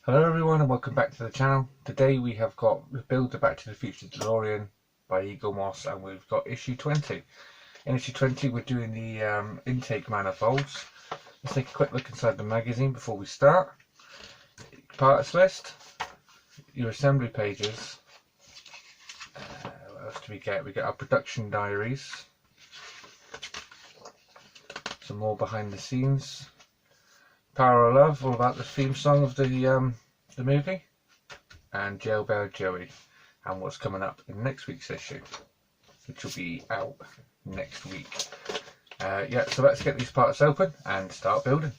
Hello everyone and welcome back to the channel. Today we have got the build the Back to the Future Delorean by Eagle Moss, and we've got issue 20. In issue 20 we're doing the intake manifolds. Let's take a quick look inside the magazine before we start. Parts list, your assembly pages, what else do we get? We get our production diaries, some more behind the scenes, Power of Love, all about the theme song of the movie, and Jailbird Joey, and what's coming up in next week's issue, which will be out next week. Yeah, so let's get these parts open and start building.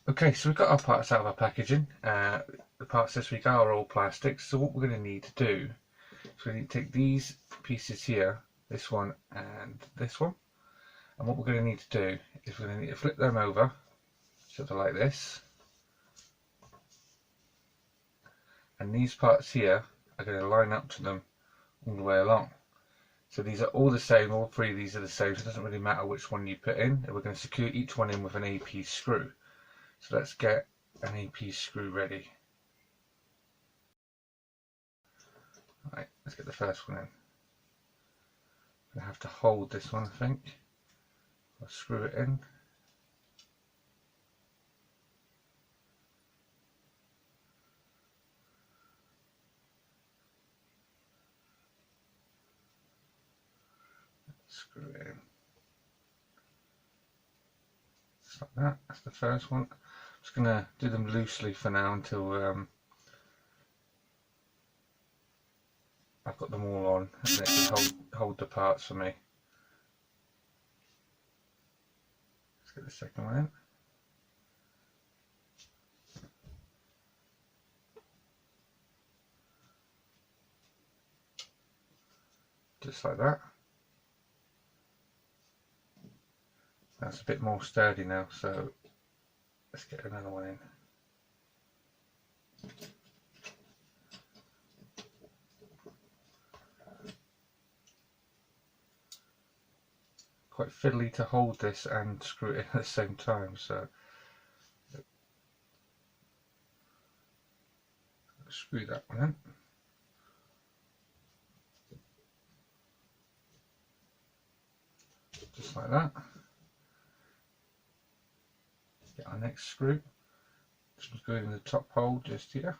Okay, so we've got our parts out of our packaging. The parts this week are all plastic, so what we're going to need to do is we need to take these pieces here, this one and this one, and what we're going to need to do is we're going to need to flip them over, sort of like this, and these parts here are going to line up to them all the way along. So these are all the same, all three of these are the same, so it doesn't really matter which one you put in. We're going to secure each one in with an AP screw. So let's get an AP screw ready. Right, let's get the first one in. I have to hold this one, I think. I'll screw it in. Screw it in. Just like that. That's the first one. I'm just going to do them loosely for now until I've got them all on, and then it can hold the parts for me. Let's get the second one in. Just like that. That's a bit more sturdy now, so let's get another one in. Quite fiddly to hold this and screw it in at the same time, so screw that one in. Just like that. Get our next screw. This one's going in the top hole just here.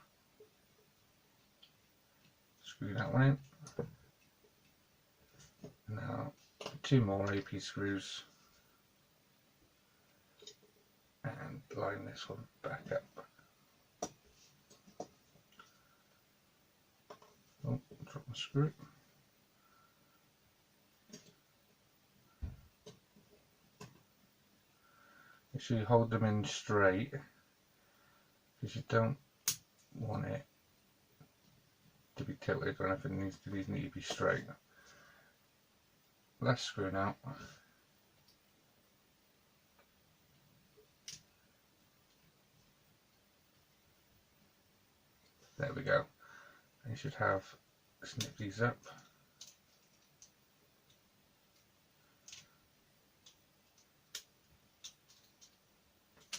Screw that one in. Now two more AP screws and line this one back up. Oh, drop my screw. Make sure you hold them in straight, because you don't want it to be tilted or anything. These need to be straight. Last screw now. There we go. And you should have snip these up.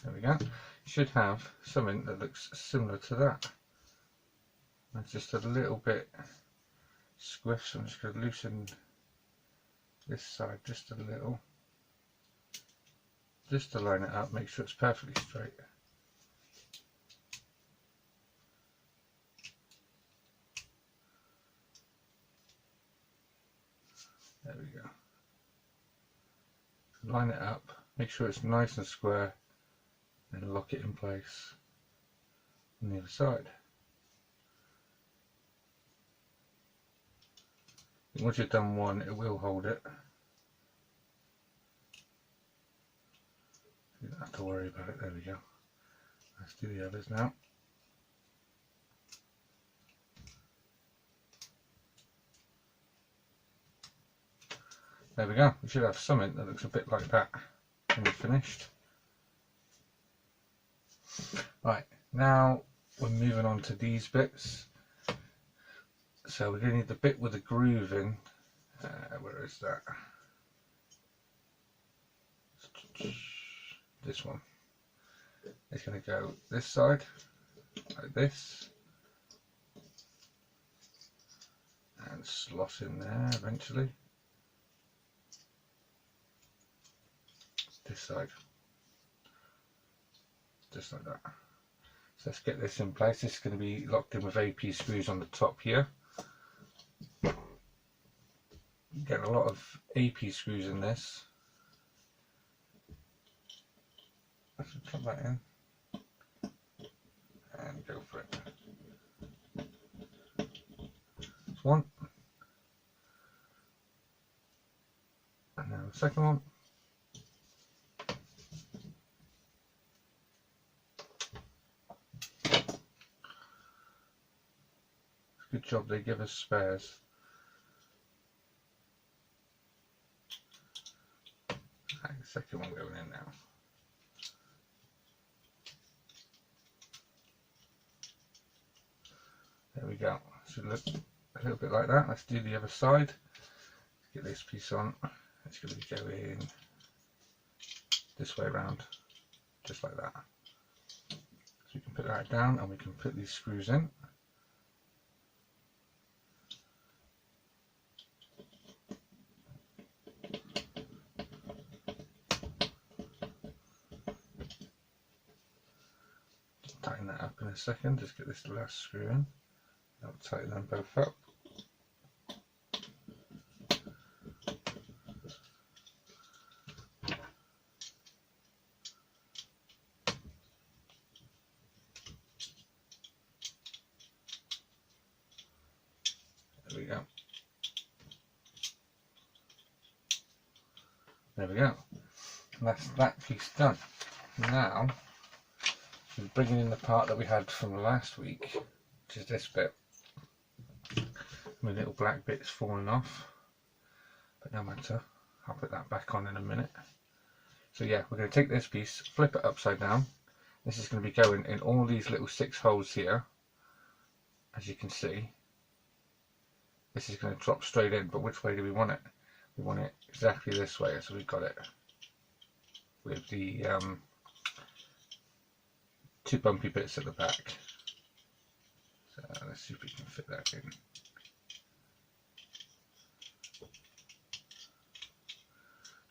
There we go. You should have something that looks similar to that. It's just a little bit squiff, so I'm just going to loosen this side just a little, just to line it up, make sure it's perfectly straight. There we go. Line it up, make sure it's nice and square, and lock it in place on the other side. Once you've done one, it will hold it. You don't have to worry about it. There we go. Let's do the others now. There we go. We should have something that looks a bit like that when we're finished. Right, now we're moving on to these bits. So we're going to need the bit with the groove in. Where is that? This one. It's going to go this side, like this, and slot in there eventually. This side, just like that. So let's get this in place. This is going to be locked in with AP screws on the top here. Getting a lot of AP screws in this. Let's plug that in and go for it. That's one. And now the second one. Good job they give us spares. Okay, the second one going in now. There we go. Should look a little bit like that. Let's do the other side. Get this piece on. It's going to be going this way around, just like that. So we can put that down and we can put these screws in. Tighten that up in a second. Just get this last screw in. I'll tighten them both up. There we go. There we go. And that's that piece done. Now we're bringing in the part that we had from last week, which is this bit. My little black bit's falling off, but no matter. I'll put that back on in a minute. So yeah, we're going to take this piece, flip it upside down. This is going to be going in all these little 6 holes here, as you can see. This is going to drop straight in, but which way do we want it? We want it exactly this way, so we've got it with the 2 bumpy bits at the back. So let's see if we can fit that in.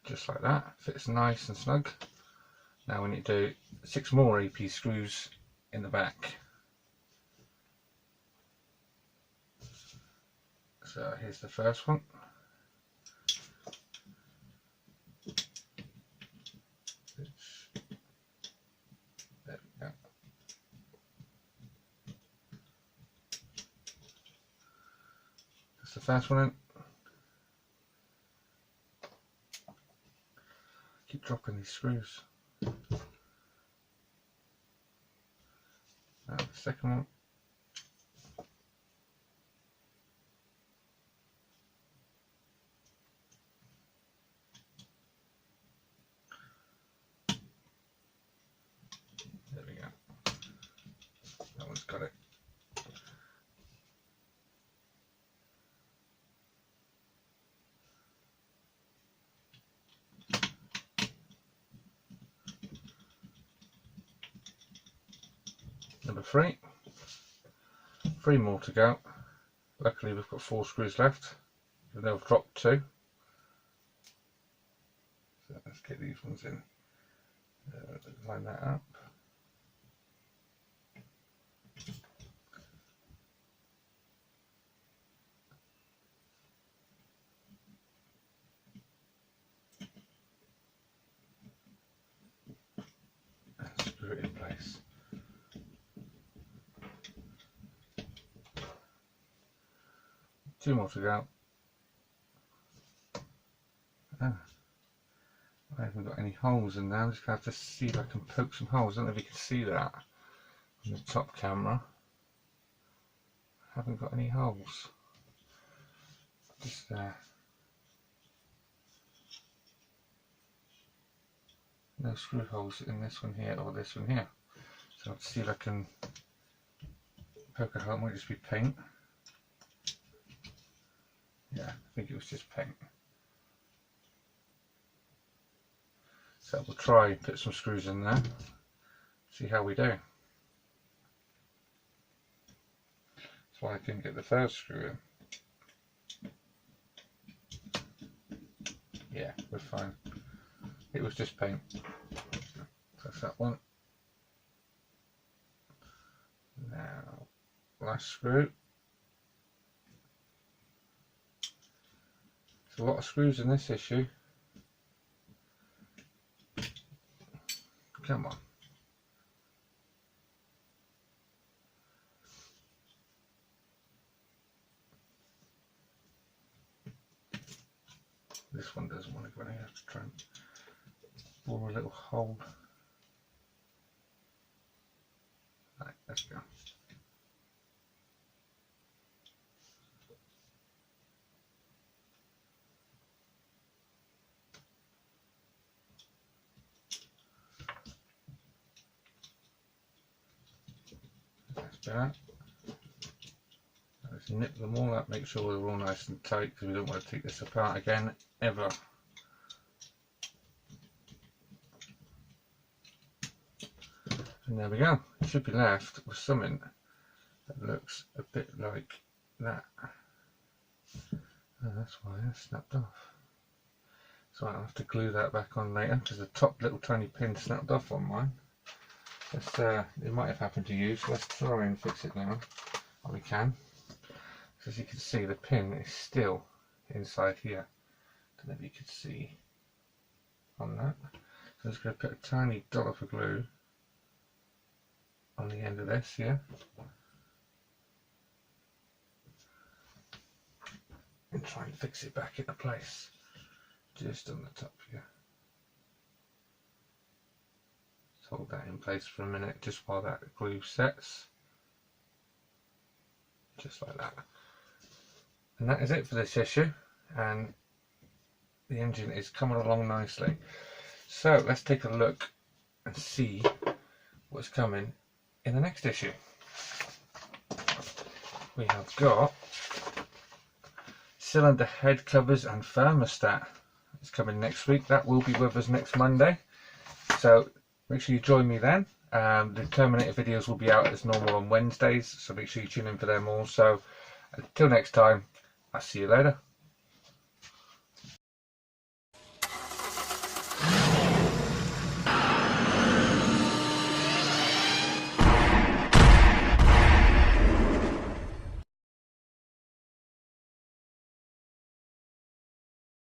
Just like that, fits nice and snug. Now we need to do 6 more AP screws in the back. So here's the first one. There we go. That's the first one in. Keep dropping these screws. Now the second one. There we go. That one's got it. Number 3. 3 more to go. Luckily we've got 4 screws left, even though I've dropped 2. So let's get these ones in. Line that up. And screw it in place. Two more to go. I haven't got any holes in there. I'm just going to have to see if I can poke some holes. I don't know if you can see that on the top camera. I haven't got any holes. Just there. No screw holes in this one here or this one here. So I'll see if I can poke a hole. It might just be paint. Yeah, I think it was just paint. So we'll try and put some screws in there. see how we do. That's why I couldn't get the third screw in. Yeah, we're fine. It was just paint. That's that one. Now, last screw. There's a lot of screws in this issue. Come on. This one doesn't want to go in. I have to try and bore a little hole. Right, let's go. That's better. Let's nip them all up, make sure they're all nice and tight because we don't want to take this apart again, ever. And there we go. It should be left with something that looks a bit like that. Oh, that's why that's snapped off. So I'll have to glue that back on later because the top little tiny pin snapped off on mine. Let's, it might have happened to you, so let's try and fix it now. Well, we can. As you can see, the pin is still inside here. I don't know if you can see on that. So I'm just going to put a tiny dollop of glue on the end of this here. And try and fix it back into place. Just on the top here. Just hold that in place for a minute just while that glue sets. Just like that. And that is it for this issue, and the engine is coming along nicely. So let's take a look and see what's coming in the next issue. We have got cylinder head covers and thermostat. It's coming next week. That will be with us next Monday, so make sure you join me then. The Terminator videos will be out as normal on Wednesdays, so make sure you tune in for them also. Until next time, I'll see you later.